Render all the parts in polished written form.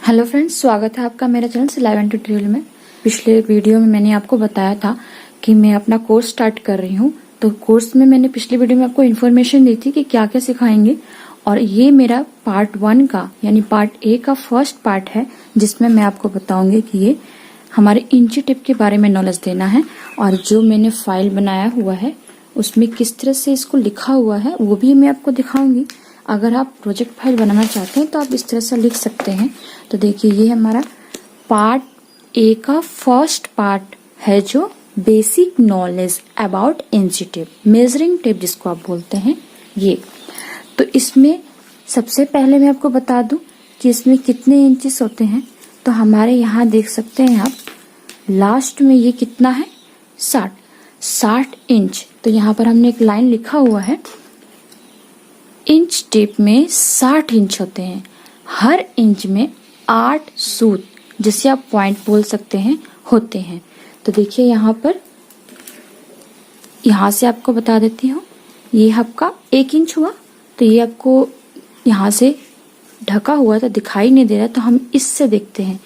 Hello friends, स्वागत है आपका मेरे चैनल सिलाई एंड ट्यूटोरियल में। पिछले वीडियो में मैंने आपको बताया था कि मैं अपना कोर्स स्टार्ट कर रही हूँ। तो कोर्स में मैंने पिछले वीडियो में आपको इन्फॉर्मेशन दी थी कि क्या क्या सिखाएंगे, और ये मेरा पार्ट 1 का यानी पार्ट ए का फर्स्ट पार्ट है, जिसमें मैं आपको बताऊंगी कि ये हमारे इंची टिप के बारे में नॉलेज देना है। और जो मैंने फाइल बनाया हुआ है उसमें किस तरह से इसको लिखा हुआ है वो भी मैं आपको दिखाऊंगी। अगर आप प्रोजेक्ट फाइल बनाना चाहते हैं तो आप इस तरह से लिख सकते हैं। तो देखिए, ये हमारा पार्ट ए का फर्स्ट पार्ट है, जो बेसिक नॉलेज अबाउट इंची टेप, मेजरिंग टेप जिसको आप बोलते हैं ये। तो इसमें सबसे पहले मैं आपको बता दूं कि इसमें कितने इंचेस होते हैं। तो हमारे यहाँ देख सकते हैं आप, लास्ट में ये कितना है, 60 इंच। तो यहाँ पर हमने एक लाइन लिखा हुआ है, इंच टेप में 60 इंच होते हैं। हर इंच में 8 सूत, जिसे आप पॉइंट बोल सकते हैं, होते हैं। तो देखिए यहाँ पर, यहाँ से आपको बता देती हूँ, ये आपका 1 इंच हुआ। तो ये आपको यहाँ से ढका हुआ तो दिखाई नहीं दे रहा, तो हम इससे देखते हैं।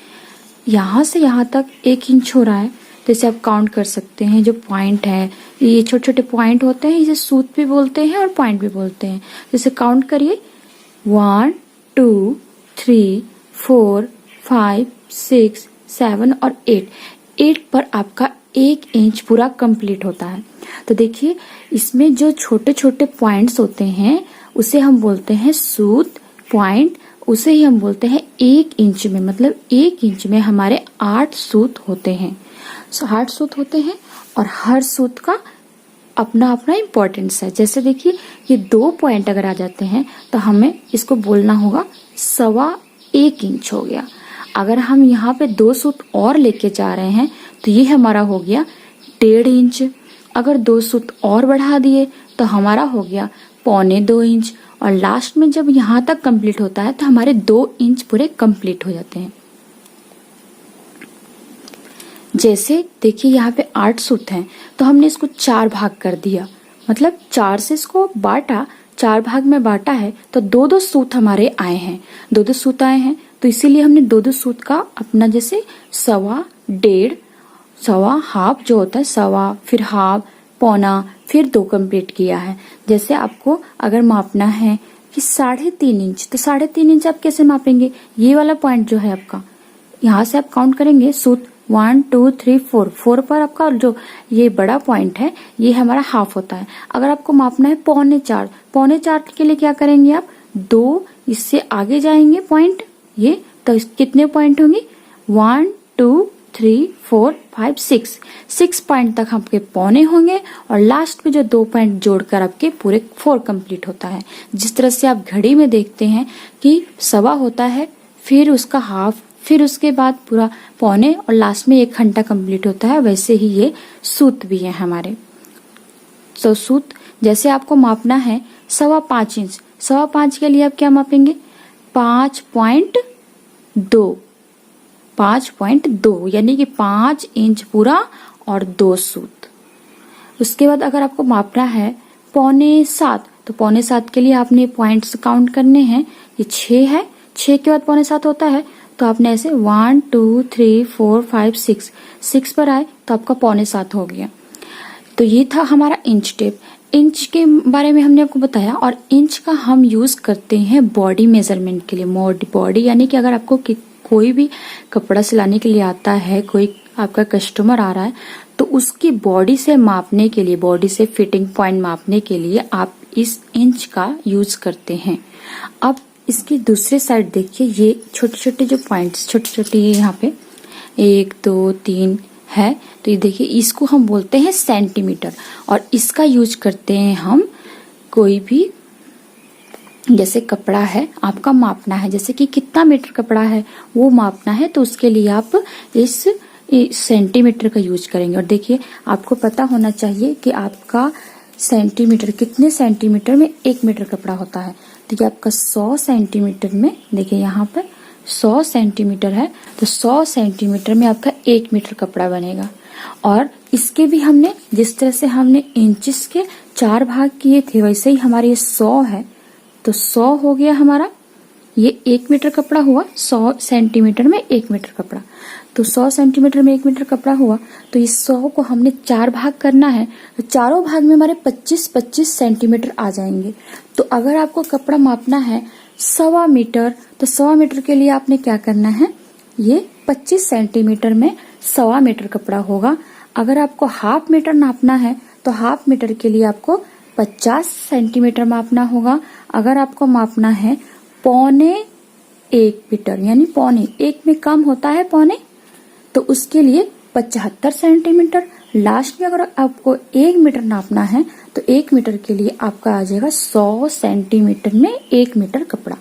यहाँ से यहाँ तक 1 इंच हो रहा है, तो इसे आप काउंट कर सकते हैं। जो पॉइंट है, ये छोटे छोटे पॉइंट होते हैं, इसे सूत भी बोलते हैं और पॉइंट भी बोलते हैं। इसे काउंट करिए, 1 2 3 4 5 6 7 और 8 पर आपका 1 इंच पूरा कंप्लीट होता है। तो देखिए, इसमें जो छोटे छोटे पॉइंट्स होते हैं उसे हम बोलते हैं सूत पॉइंट, उसे ही हम बोलते हैं 1 इंच में। मतलब 1 इंच में हमारे 8 सूत होते हैं। 8 सूत होते हैं और हर सूत का अपना अपना इम्पोर्टेंस है। जैसे देखिए, ये 2 पॉइंट अगर आ जाते हैं तो हमें इसको बोलना होगा 1.25 इंच हो गया। अगर हम यहाँ पे 2 सूत और लेके जा रहे हैं तो ये हमारा हो गया 1.5 इंच। अगर 2 सूत और बढ़ा दिए तो हमारा हो गया 1.25 इंच। और लास्ट में जब यहाँ तक कंप्लीट होता है तो हमारे 2 इंच पूरे कंप्लीट हो जाते हैं। जैसे देखिए, यहाँ पे 8 सूत हैं, तो हमने इसको 4 भाग कर दिया। मतलब 4 से इसको बांटा, 4 भाग में बांटा है, तो 2-2 सूत हमारे आए हैं। 2-2 सूत आए हैं, तो इसीलिए हमने 2-2 सूत का अपना, जैसे 1.25, 1.5, हाफ जो होता है 1.25, फिर हाफ, पौना, फिर 2 कंप्लीट किया है। जैसे आपको अगर मापना है कि 3.5 इंच, तो 3.5 इंच आप कैसे मापेंगे? ये वाला पॉइंट जो है आपका, यहाँ से आप काउंट करेंगे सूत 1 2 3 4 पर आपका जो ये बड़ा पॉइंट है ये हमारा हाफ होता है। अगर आपको मापना है 4.25 के लिए क्या करेंगे आप? 2 इससे आगे जाएंगे पॉइंट, ये तो कितने पॉइंट होंगे? 1 2 3 4 5 6 पॉइंट तक आपके पौने होंगे, और लास्ट में जो 2 पॉइंट जोड़कर आपके पूरे 4 कंप्लीट होता है। जिस तरह से आप घड़ी में देखते हैं कि 1.25 होता है, फिर उसका हाफ, फिर उसके बाद पूरा पौने, और लास्ट में 1 घंटा कंप्लीट होता है, वैसे ही ये सूत भी है हमारे। तो सूत जैसे आपको मापना है 5.25 इंच, 5.25 के लिए आप क्या मापेंगे? 5.2 यानी कि 5 इंच पूरा और 2 सूत। उसके बाद अगर आपको मापना है 6.25, तो 6.25 के लिए आपने पॉइंट्स काउंट करने हैं। ये 6 है, 6 के बाद 6.25 होता है, तो आपने ऐसे 1 2 3 4 5 6 पर आए तो आपका 6.25 हो गया। तो ये था हमारा इंच टेप। इंच के बारे में हमने आपको बताया, और इंच का हम यूज करते हैं बॉडी मेजरमेंट के लिए। बॉडी यानी कि अगर आपको कोई भी कपड़ा सिलाने के लिए आता है, कोई आपका कस्टमर आ रहा है, तो उसकी बॉडी से मापने के लिए, बॉडी से फिटिंग पॉइंट मापने के लिए आप इस इंच का यूज करते हैं। अब इसकी दूसरी साइड देखिए, ये छोटे छोटे जो पॉइंट्स, छोटे छोटे यहाँ पे 1 2 3 है, तो ये देखिए, इसको हम बोलते हैं सेंटीमीटर। और इसका यूज करते हैं हम कोई भी, जैसे कपड़ा है आपका मापना है, जैसे कि कितना मीटर कपड़ा है वो मापना है, तो उसके लिए आप इस सेंटीमीटर का यूज करेंगे। और देखिए, आपको पता होना चाहिए कि आपका सेंटीमीटर, कितने सेंटीमीटर में 1 मीटर कपड़ा होता है। तो ये आपका 100 सेंटीमीटर में, देखिए यहाँ पर 100 सेंटीमीटर है, तो 100 सेंटीमीटर में आपका 1 मीटर कपड़ा बनेगा। और इसके भी हमने, जिस तरह से हमने इंचेस के 4 भाग किए थे, वैसे ही हमारे ये 100 है, तो 100 हो गया हमारा। ये 1 मीटर कपड़ा हुआ, 100 सेंटीमीटर में 1 मीटर कपड़ा, तो 100 सेंटीमीटर में 1 मीटर कपड़ा हुआ, तो इस 100 को हमने 4 भाग करना है, तो चारों भाग में हमारे 25-25 सेंटीमीटर आ जाएंगे। तो अगर आपको कपड़ा मापना है 1.25 मीटर, तो 1.25 मीटर के लिए आपने क्या करना है, ये 25 सेंटीमीटर में 1.25 मीटर कपड़ा होगा। अगर आपको हाफ मीटर नापना है तो हाफ मीटर के लिए आपको 50 सेंटीमीटर मापना होगा। अगर आपको मापना है 1.25 मीटर, यानी 1.25 में कम होता है 1.25, तो उसके लिए 75 सेंटीमीटर। लास्ट में अगर आपको 1 मीटर नापना है तो 1 मीटर के लिए आपका आ जाएगा 100 सेंटीमीटर में 1 मीटर कपड़ा।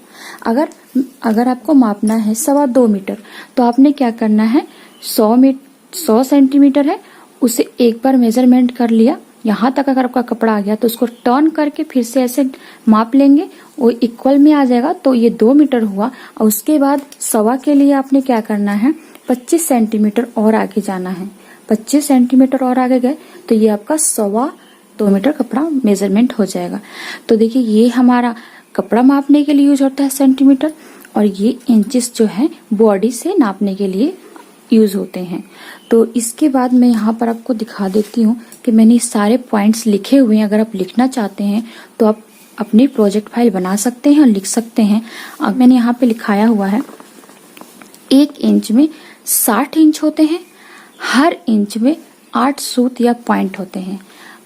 अगर आपको मापना है 2.25 मीटर, तो आपने क्या करना है, 100 सेंटीमीटर है, उसे एक बार मेजरमेंट कर लिया, यहाँ तक अगर आपका कपड़ा आ गया तो उसको टर्न करके फिर से ऐसे माप लेंगे, वो इक्वल में आ जाएगा, तो ये 2 मीटर हुआ। और उसके बाद 1.25 के लिए आपने क्या करना है, 25 सेंटीमीटर और आगे जाना है। 25 सेंटीमीटर और आगे गए तो ये आपका 2.25 मीटर कपड़ा मेजरमेंट हो जाएगा। तो देखिए ये हमारा कपड़ा मापने के लिए यूज होता है सेंटीमीटर, और ये इंचेस जो है बॉडी से नापने के लिए यूज होते हैं। तो इसके बाद मैं यहाँ पर आपको दिखा देती हूँ कि मैंने सारे पॉइंट्स लिखे हुए हैं। अगर आप लिखना चाहते हैं तो आप अपनी प्रोजेक्ट फाइल बना सकते हैं और लिख सकते हैं। अब मैंने यहाँ पे लिखाया हुआ है, 1 इंच में 60 इंच होते हैं, हर इंच में 8 सूत या पॉइंट होते हैं।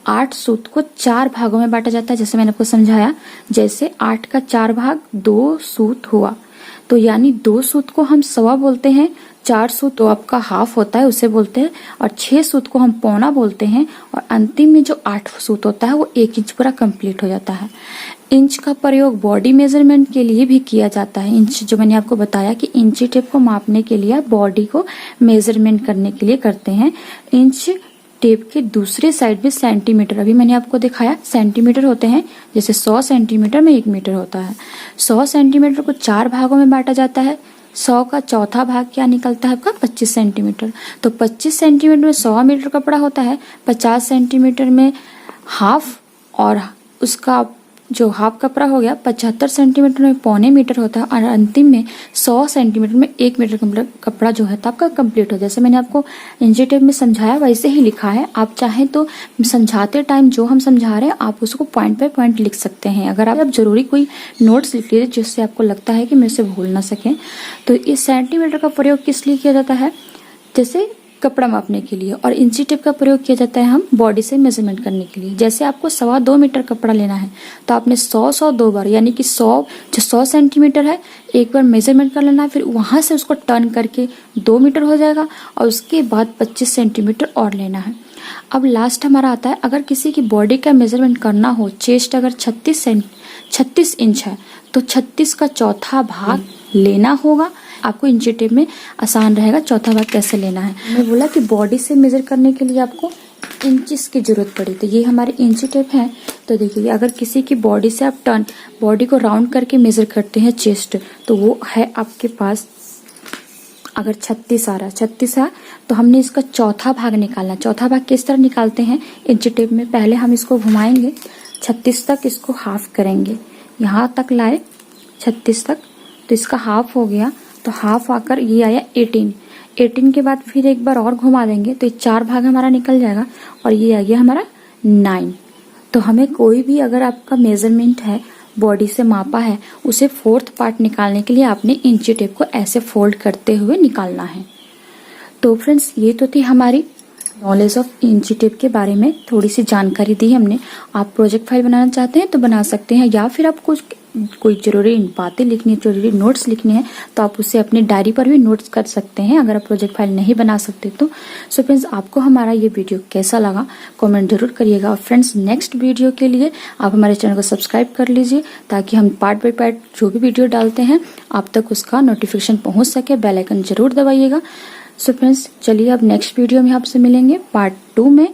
8 सूत को 4 भागों में बांटा जाता है, जैसे मैंने आपको समझाया। जैसे 8 का 4 भाग 2 सूत हुआ, तो यानी 2 सूत को हम 1.25 बोलते हैं, 4 सूत तो आपका हाफ होता है उसे बोलते हैं, और 6 सूत को हम पौना बोलते हैं, और अंतिम में जो 8 सूत होता है वो 1 इंच पूरा कंप्लीट हो जाता है। इंच का प्रयोग बॉडी मेजरमेंट के लिए भी किया जाता है। इंच जो मैंने आपको बताया कि इंची टेप को मापने के लिए, बॉडी को मेजरमेंट करने के लिए करते हैं। इंच टेप के दूसरे साइड में सेंटीमीटर, अभी मैंने आपको दिखाया सेंटीमीटर होते हैं, जैसे 100 सेंटीमीटर में 1 मीटर होता है। 100 सेंटीमीटर को 4 भागों में बांटा जाता है। 100 का चौथा भाग क्या निकलता है आपका, 25 सेंटीमीटर। तो 25 सेंटीमीटर में 100 मीटर कपड़ा होता है, 50 सेंटीमीटर में हाफ, और उसका जो हाफ कपड़ा हो गया 75 सेंटीमीटर में 1.25 मीटर होता है, और अंतिम में 100 सेंटीमीटर में 1 मीटर कपड़ा जो है तो आपका कंप्लीट हो। जैसे मैंने आपको इंची टेप में समझाया वैसे ही लिखा है। आप चाहें तो समझाते टाइम जो हम समझा रहे हैं आप उसको पॉइंट बाय पॉइंट लिख सकते हैं। अगर आप जरूरी कोई नोट्स लिख लीजिए जिससे आपको लगता है कि मैं इसे भूल ना सकें। तो इस सेंटीमीटर का प्रयोग किस लिए किया जाता है, जैसे कपड़ा मापने के लिए, और इंची टेप का प्रयोग किया जाता है हम बॉडी से मेजरमेंट करने के लिए। जैसे आपको 2.25 मीटर कपड़ा लेना है तो आपने 100 2 बार, यानी कि 100 सेंटीमीटर है, एक बार मेजरमेंट कर लेना है, फिर वहां से उसको टर्न करके 2 मीटर हो जाएगा, और उसके बाद 25 सेंटीमीटर और लेना है। अब लास्ट हमारा आता है, अगर किसी की बॉडी का मेजरमेंट करना हो, चेस्ट अगर 36 इंच है तो 36 का चौथा भाग लेना होगा। आपको इंची टेप में आसान रहेगा चौथा भाग कैसे लेना है। मैं बोला कि बॉडी से मेजर करने के लिए आपको इंचेस की जरूरत पड़ी, तो ये हमारे इंची टेप है। तो देखिए अगर किसी की बॉडी से आप बॉडी को राउंड करके मेजर करते हैं चेस्ट, तो वो है आपके पास, अगर 36 आ रहा है, 36 है तो हमने इसका चौथा भाग निकालना। चौथा भाग किस तरह निकालते हैं इंची टेप में, पहले हम इसको घुमाएंगे 36 तक, इसको हाफ करेंगे, यहाँ तक लाए 36 तक, तो इसका हाफ हो गया, तो हाफ आकर ये आया 18 के बाद फिर एक बार और घुमा देंगे तो ये 4 भाग हमारा निकल जाएगा, और ये आ गया हमारा 9। तो हमें कोई भी अगर आपका मेजरमेंट है बॉडी से मापा है, उसे 4th पार्ट निकालने के लिए आपने इंची टेप को ऐसे फोल्ड करते हुए निकालना है। तो फ्रेंड्स ये तो थी हमारी नॉलेज ऑफ इंची टेप के बारे में, थोड़ी सी जानकारी दी हमने। आप प्रोजेक्ट फाइल बनाना चाहते हैं तो बना सकते हैं, या फिर आप कोई जरूरी बातें लिखनी है, जरूरी नोट्स लिखने हैं तो आप उसे अपनी डायरी पर भी नोट्स कर सकते हैं, अगर आप प्रोजेक्ट फाइल नहीं बना सकते तो। सो फ्रेंड्स आपको हमारा ये वीडियो कैसा लगा कमेंट जरूर करिएगा, और फ्रेंड्स नेक्स्ट वीडियो के लिए आप हमारे चैनल को सब्सक्राइब कर लीजिए ताकि हम पार्ट बाय पार्ट जो भी वीडियो डालते हैं आप तक उसका नोटिफिकेशन पहुंच सके। बेल आइकन जरूर दबाइएगा। सो फ्रेंड्स चलिए अब नेक्स्ट वीडियो में आपसे मिलेंगे पार्ट 2 में।